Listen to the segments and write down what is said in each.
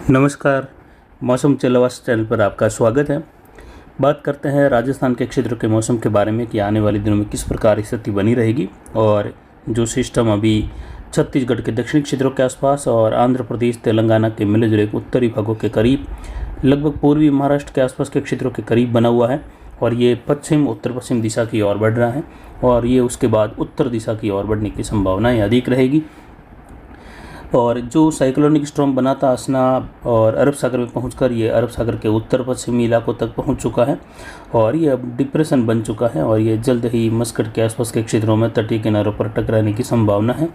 नमस्कार। मौसम चलवास चैनल पर आपका स्वागत है। बात करते हैं राजस्थान के क्षेत्र के मौसम के बारे में कि आने वाले दिनों में किस प्रकार स्थिति बनी रहेगी और जो सिस्टम अभी छत्तीसगढ़ के दक्षिणी क्षेत्रों के आसपास और आंध्र प्रदेश तेलंगाना के मिले जुले उत्तरी भागों के करीब लगभग पूर्वी महाराष्ट्र के आसपास के क्षेत्रों के करीब बना हुआ है और ये पश्चिम उत्तर पश्चिम दिशा की ओर बढ़ रहा है और ये उसके बाद उत्तर दिशा की ओर बढ़ने की संभावनाएँ अधिक रहेगी। और जो साइक्लोनिक स्टॉर्म बना था असना और अरब सागर में पहुंचकर ये अरब सागर के उत्तर पश्चिमी इलाकों तक पहुंच चुका है और ये अब डिप्रेशन बन चुका है और ये जल्द ही मस्कट के आसपास के क्षेत्रों में तटीय किनारों पर टकराने की संभावना है,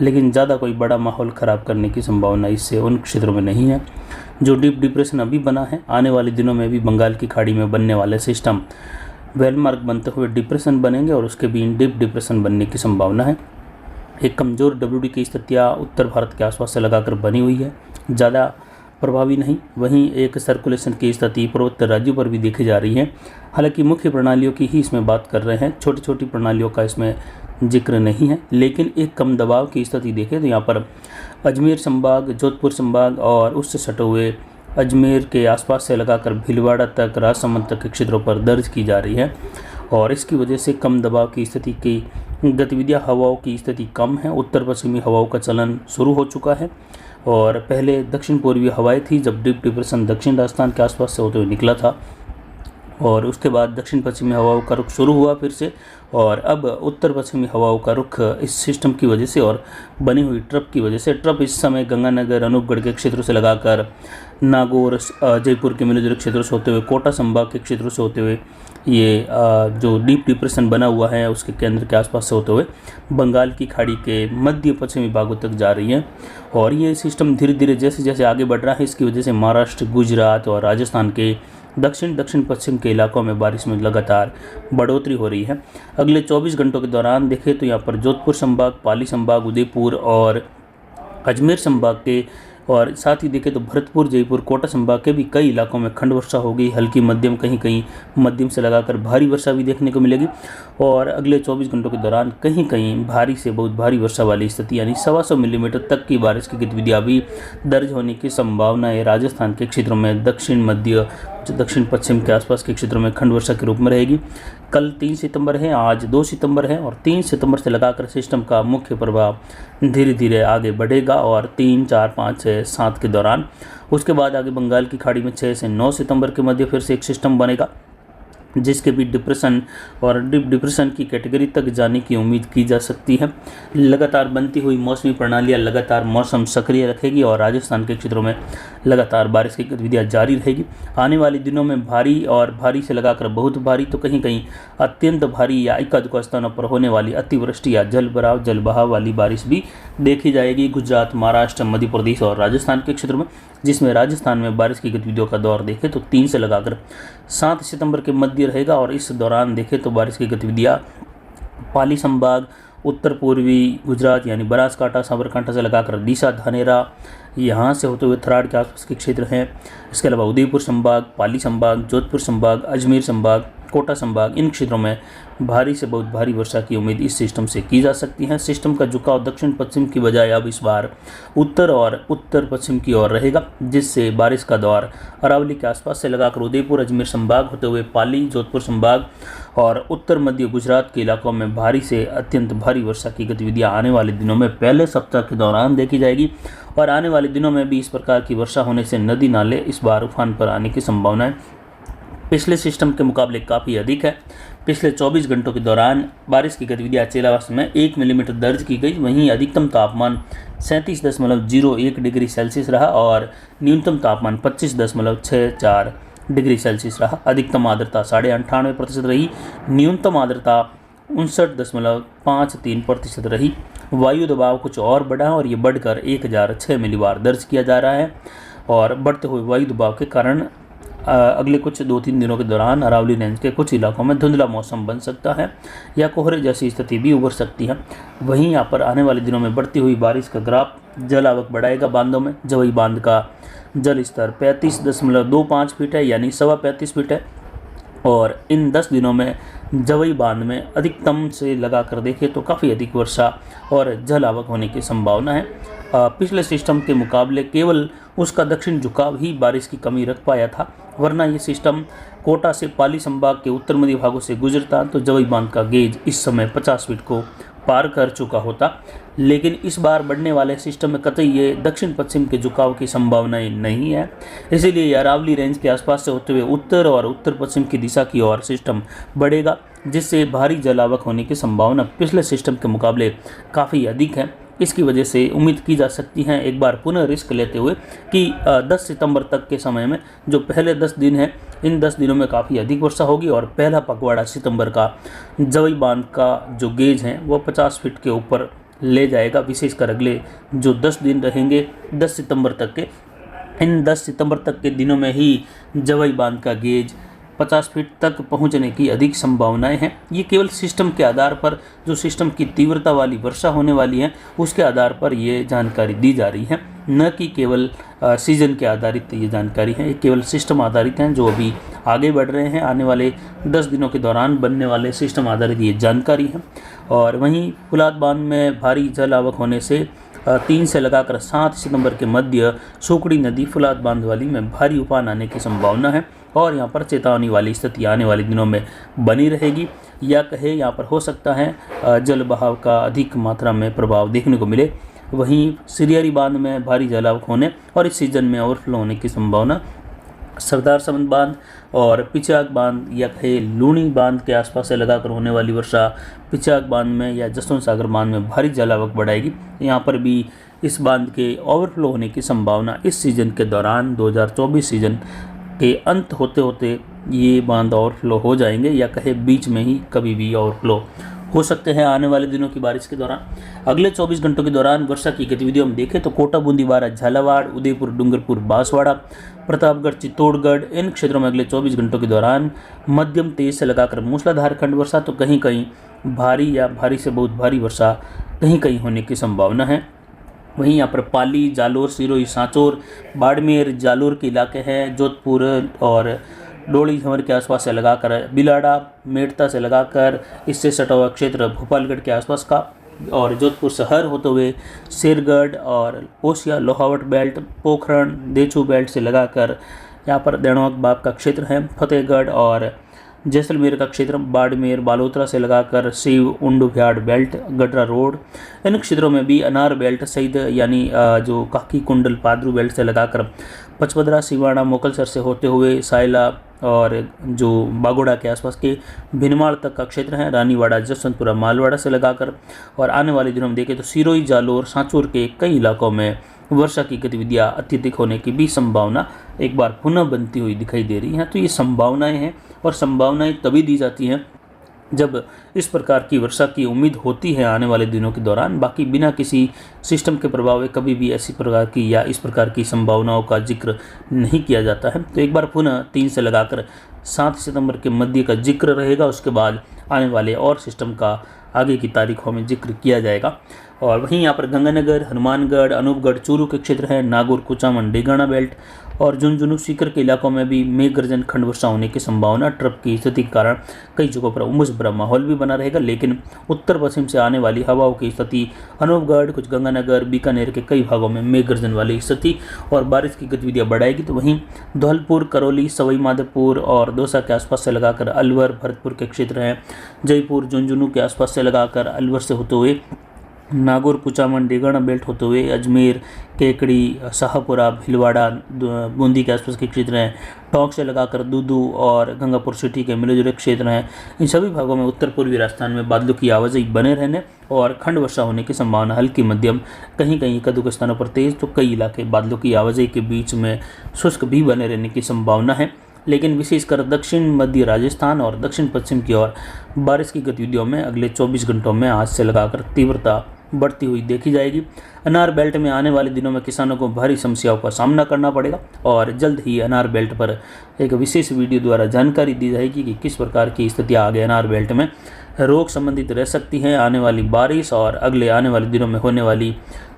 लेकिन ज़्यादा कोई बड़ा माहौल ख़राब करने की संभावना इससे उन क्षेत्रों में नहीं है। जो डीप डिप्रेशन अभी बना है, आने वाले दिनों में भी बंगाल की खाड़ी में बनने वाले सिस्टम वेलमार्क बनते हुए डिप्रेशन बनेंगे और उसके भी डीप डिप्रेशन बनने की संभावना है। एक कमज़ोर डब्ल्यूडी की स्थितियाँ उत्तर भारत के आसपास से लगाकर बनी हुई है, ज़्यादा प्रभावी नहीं। वहीं एक सर्कुलेशन की स्थिति पूर्वोत्तर राज्यों पर भी देखी जा रही है। हालांकि मुख्य प्रणालियों की ही इसमें बात कर रहे हैं, छोटी छोटी प्रणालियों का इसमें जिक्र नहीं है। लेकिन एक कम दबाव की स्थिति देखें तो यहाँ पर अजमेर संभाग, जोधपुर संभाग और उससे सटे हुए अजमेर के आसपास से लगाकर भीलवाड़ा तक, राजसमंद तक के क्षेत्रों पर दर्ज की जा रही है और इसकी वजह से कम दबाव की स्थिति की गतिविधियाँ, हवाओं की स्थिति कम है। उत्तर पश्चिमी हवाओं का चलन शुरू हो चुका है और पहले दक्षिण पूर्वी हवाएं थी जब डीप डिप्रेशन दक्षिण राजस्थान के आसपास से होते हुए निकला था और उसके बाद दक्षिण पश्चिमी हवाओं का रुख शुरू हुआ फिर से और अब उत्तर पश्चिमी हवाओं का रुख इस सिस्टम की वजह से और बनी हुई ट्रप की वजह से, ट्रप इस समय गंगानगर, अनूपगढ़ के क्षेत्रों से लगाकर नागौर, जयपुर के मिले जुले क्षेत्रों से होते हुए, कोटा संभाग के क्षेत्रों से होते हुए ये जो डीप डिप्रेशन बना हुआ है उसके केंद्र के आसपास से होते हुए बंगाल की खाड़ी के मध्य पश्चिमी भागों तक जा रही है और ये सिस्टम धीरे धीरे जैसे जैसे आगे बढ़ रहा है, इसकी वजह से महाराष्ट्र, गुजरात और राजस्थान के दक्षिण पश्चिम के इलाकों में बारिश में लगातार बढ़ोतरी हो रही है। अगले 24 घंटों के दौरान देखें तो यहाँ पर जोधपुर संभाग, पाली संभाग, उदयपुर और अजमेर संभाग के और साथ ही देखें तो भरतपुर, जयपुर, कोटा संभाग के भी कई इलाकों में खंड वर्षा होगी, हल्की मध्यम, कहीं कहीं मध्यम से लगाकर भारी वर्षा भी देखने को मिलेगी और अगले 24 घंटों के दौरान कहीं कहीं भारी से बहुत भारी वर्षा वाली स्थिति यानी 125 मिलीमीटर तक की बारिश की गतिविधियाँ भी दर्ज होने की संभावना है। राजस्थान के क्षेत्रों में दक्षिण मध्य, दक्षिण पश्चिम के आसपास के क्षेत्रों में खंड वर्षा के रूप में रहेगी। कल 3 सितंबर है, आज 2 सितंबर है और 3 सितंबर से लगाकर सिस्टम का मुख्य प्रभाव धीरे धीरे आगे बढ़ेगा और 3, 4, 5, 6, 7 के दौरान उसके बाद आगे बंगाल की खाड़ी में 6 से 9 सितंबर के मध्य फिर से एक सिस्टम बनेगा जिसके भी डिप्रेशन और डीप डिप्रेशन की कैटेगरी तक जाने की उम्मीद की जा सकती है। लगातार बनती हुई मौसमी प्रणालियाँ लगातार मौसम सक्रिय रखेगी और राजस्थान के क्षेत्रों में लगातार बारिश की गतिविधियाँ जारी रहेगी। आने वाले दिनों में भारी और भारी से लगाकर बहुत भारी तो कहीं कहीं अत्यंत भारी या एकाधिक स्थानों पर होने वाली अतिवृष्टि या जल बहाव वाली बारिश भी देखी जाएगी गुजरात, महाराष्ट्र, मध्य प्रदेश और राजस्थान के क्षेत्रों में, जिसमें राजस्थान में बारिश की गतिविधियों का दौर देखें तो 3 से लगाकर 7 सितंबर के मध्य रहेगा और इस दौरान देखें तो बारिश की गतिविधियाँ पाली संभाग, उत्तर पूर्वी गुजरात यानी बनासकांठा, साबरकांठा से लगाकर डीसा, धानेरा, यहाँ से होते हुए थराड़ के आसपास के क्षेत्र हैं। इसके अलावा उदयपुर संभाग, पाली संभाग, जोधपुर संभाग, अजमेर संभाग, कोटा संभाग, इन क्षेत्रों में भारी से बहुत भारी वर्षा की उम्मीद इस सिस्टम से की जा सकती है। सिस्टम का झुकाव दक्षिण पश्चिम की बजाय अब इस बार उत्तर और उत्तर पश्चिम की ओर रहेगा, जिससे बारिश का दौर अरावली के आसपास से लगाकर उदयपुर, अजमेर संभाग होते हुए पाली, जोधपुर संभाग और उत्तर मध्य गुजरात के इलाकों में भारी से अत्यंत भारी वर्षा की गतिविधियाँ आने वाले दिनों में पहले सप्ताह के दौरान देखी जाएगी और आने वाले दिनों में भी इस प्रकार की वर्षा होने से नदी नाले इस बार उफान पर आने की संभावना है पिछले सिस्टम के मुकाबले काफ़ी अधिक है। पिछले 24 घंटों के दौरान बारिश की गतिविधियाँ चेलावास में 1 मिलीमीटर दर्ज की गई। वहीं अधिकतम तापमान 37.01 डिग्री सेल्सियस रहा और न्यूनतम तापमान 25.64 डिग्री सेल्सियस रहा। अधिकतम आर्द्रता 98.5% रही, न्यूनतम आर्द्रता 59.53% रही। वायु दबाव कुछ और बढ़ा और ये बढ़कर 1006 मिलीबार दर्ज किया जा रहा है और बढ़ते हुए वायु दबाव के कारण अगले कुछ 2-3 दिनों के दौरान अरावली रेंज के कुछ इलाकों में धुंधला मौसम बन सकता है या कोहरे जैसी स्थिति भी उभर सकती है। वहीं यहाँ पर आने वाले दिनों में बढ़ती हुई बारिश का ग्राफ जल आवक बढ़ाएगा बांधों में। जवई बांध का जल स्तर 35.25 फीट है यानी 35 फीट है और इन 10 दिनों में जवई बांध में अधिकतम से लगा कर देखें तो काफ़ी अधिक वर्षा और जल आवक होने की संभावना है। पिछले सिस्टम के मुकाबले केवल उसका दक्षिण झुकाव ही बारिश की कमी रख पाया था, वरना ये सिस्टम कोटा से पाली संभाग के उत्तर मध्य भागों से गुजरता तो जवई बांध का गेज इस समय 50 फीट को पार कर चुका होता। लेकिन इस बार बढ़ने वाले सिस्टम में कतई ये दक्षिण पश्चिम के झुकाव की संभावनाएं नहीं है, इसीलिए अरावली रेंज के आसपास से होते हुए उत्तर और उत्तर पश्चिम की दिशा की ओर सिस्टम बढ़ेगा, जिससे भारी जलावक होने की संभावना पिछले सिस्टम के मुकाबले काफ़ी अधिक है। इसकी वजह से उम्मीद की जा सकती है, एक बार पुनः रिस्क लेते हुए, कि 10 सितंबर तक के समय में जो पहले 10 दिन हैं, इन 10 दिनों में काफ़ी अधिक वर्षा होगी और पहला पखवाड़ा सितंबर का जवई बांध का जो गेज है वो 50 फीट के ऊपर ले जाएगा। विशेषकर अगले जो 10 दिन रहेंगे 10 सितंबर तक के, इन 10 सितंबर तक के दिनों में ही जवई बांध का गेज 50 फीट तक पहुंचने की अधिक संभावनाएं हैं। ये केवल सिस्टम के आधार पर, जो सिस्टम की तीव्रता वाली वर्षा होने वाली है उसके आधार पर ये जानकारी दी जा रही है, न कि केवल सीजन के आधारित ये जानकारी है। ये केवल सिस्टम आधारित हैं जो अभी आगे बढ़ रहे हैं, आने वाले 10 दिनों के दौरान बनने वाले सिस्टम आधारित ये जानकारी है। और वहीं फुलाद बांध में भारी जल आवक होने से 3 से लगाकर 7 सितंबर के मध्य सुकड़ी नदी फुलाद बांध वाली में भारी उफान आने की संभावना है और यहाँ पर चेतावनी वाली स्थिति आने वाले दिनों में बनी रहेगी, या कहे यहाँ पर हो सकता है जल बहाव का अधिक मात्रा में प्रभाव देखने को मिले। वहीं सिरियारी बांध में भारी जलावक होने और इस सीजन में ओवरफ्लो होने की संभावना सरदार समंद बांध और पिचाक बांध या कहे लूणी बांध के आसपास से लगाकर होने वाली वर्षा पिचाक बांध में या जसवंत सागर बांध में भारी जलावक बढ़ाएगी। यहाँ पर भी इस बांध के ओवरफ्लो होने की संभावना इस सीजन के दौरान 2024 सीजन के अंत होते होते ये बांध ओवरफ्लो हो जाएंगे, या कहे बीच में ही कभी भी ओवरफ्लो हो सकते हैं आने वाले दिनों की बारिश के दौरान। अगले 24 घंटों के दौरान वर्षा की गतिविधियों हम देखें तो कोटा, बूंदी, बारा, झालावाड़, उदयपुर, डूंगरपुर, बांसवाड़ा, प्रतापगढ़, चित्तौड़गढ़, इन क्षेत्रों में अगले 24 घंटों के दौरान मध्यम तेज से लगाकर मूसलाधार खंड वर्षा तो कहीं कहीं भारी या भारी से बहुत भारी वर्षा कहीं कहीं होने की संभावना है। वहीं यहाँ पर पाली, जालोर, सिरोही, सांचौर, बाड़मेर, जालोर के इलाके हैं, जोधपुर और डोली झंवर के आसपास से लगाकर बिलाड़ा, मेड़ता से लगाकर इससे सटा हुआ क्षेत्र भोपालगढ़ के आसपास का और जोधपुर शहर होते हुए शेरगढ़ और ओसिया, लोहावट बेल्ट, पोखरण, देचू बेल्ट से लगाकर यहाँ पर देणोक बाग का क्षेत्र है, फतेहगढ़ और जैसलमेर का क्षेत्र, बाड़मेर, बालोतरा से लगाकर शिव, उंडुभ्याड़ बेल्ट, गडरा रोड, इन क्षेत्रों में भी अनार बेल्ट सहित यानी जो काकी कुंडल, पादरू बेल्ट से लगाकर पचपदरा, सिवाना, मोकलसर से होते हुए सायला और जो बागोड़ा के आसपास के भिनमाल तक का क्षेत्र है, रानीवाड़ा, जसवंतपुरा, मालवाड़ा से लगाकर, और आने वाले दिनों में देखें तो सिरोही, जालोर, सांचौर के कई इलाकों में वर्षा की गतिविधियाँ अत्यधिक होने की भी संभावना एक बार पुनः बनती हुई दिखाई दे रही हैं। तो ये संभावनाएं हैं और संभावनाएं तभी दी जाती हैं जब इस प्रकार की वर्षा की उम्मीद होती है आने वाले दिनों के दौरान। बाकी बिना किसी सिस्टम के प्रभाव में कभी भी ऐसी प्रकार की या इस प्रकार की संभावनाओं का जिक्र नहीं किया जाता है। तो एक बार पुनः 3 से लगाकर 7 सितंबर के मध्य का जिक्र रहेगा, उसके बाद आने वाले और सिस्टम का आगे की तारीखों में जिक्र किया जाएगा। और वहीं यहाँ पर गंगानगर, हनुमानगढ़, अनूपगढ़, चूरू के क्षेत्र हैं, नागौर, कुचामन, डेगाना बेल्ट और झुंझुनू, सीकर के इलाकों में भी मेघ गर्जन खंड वर्षा होने की संभावना। ट्रप की स्थिति के कारण कई जगहों पर उमस भरा माहौल भी बना रहेगा, लेकिन उत्तर पश्चिम से आने वाली हवाओं की स्थिति अनूपगढ़, कुछ गंगानगर, बीकानेर के कई भागों में मेघ गर्जन वाली स्थिति और बारिश की गतिविधियाँ बढ़ाएगी। तो वहीं धौलपुर, करौली, सवाई माधोपुर और दौसा के आसपास से लगाकर अलवर, भरतपुर के क्षेत्र हैं, जयपुर, झुंझुनू के आसपास से लगाकर अलवर से होते हुए नागौर, कुचामन, डेगाना बेल्ट होते हुए अजमेर, केकड़ी, शाहपुरा, भीलवाड़ा, बूंदी के आसपास के क्षेत्र हैं, टोंक से लगाकर दूदू और गंगापुर सिटी के मिले जुले क्षेत्र हैं। इन सभी भागों में उत्तर पूर्वी राजस्थान में बादलों की आवाजाही बने रहने और खंड वर्षा होने की संभावना हल्की मध्यम, कहीं कहीं कदू स्थानों पर तेज, तो कई इलाके बादलों की आवाजाही के बीच में शुष्क भी बने रहने की संभावना है। लेकिन विशेषकर दक्षिण मध्य राजस्थान और दक्षिण पश्चिम की ओर बारिश की गतिविधियों में अगले 24 घंटों में आज से लगाकर तीव्रता बढ़ती हुई देखी जाएगी। अनार बेल्ट में आने वाले दिनों में किसानों को भारी समस्याओं का सामना करना पड़ेगा और जल्द ही अनार बेल्ट पर एक विशेष वीडियो द्वारा जानकारी दी जाएगी कि किस प्रकार की स्थितियाँ आगे अनार बेल्ट में रोग संबंधित रह सकती हैं। आने वाली बारिश और अगले आने वाले दिनों में होने वाली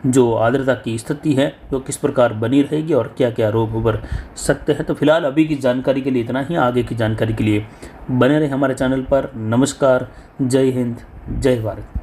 जो आर्द्रता की स्थिति है वो किस प्रकार बनी रहेगी और क्या क्या रोग उभर सकते हैं। तो फिलहाल अभी की जानकारी के लिए इतना ही। आगे की जानकारी के लिए बने रहे हमारे चैनल पर। नमस्कार, जय हिंद, जय भारत।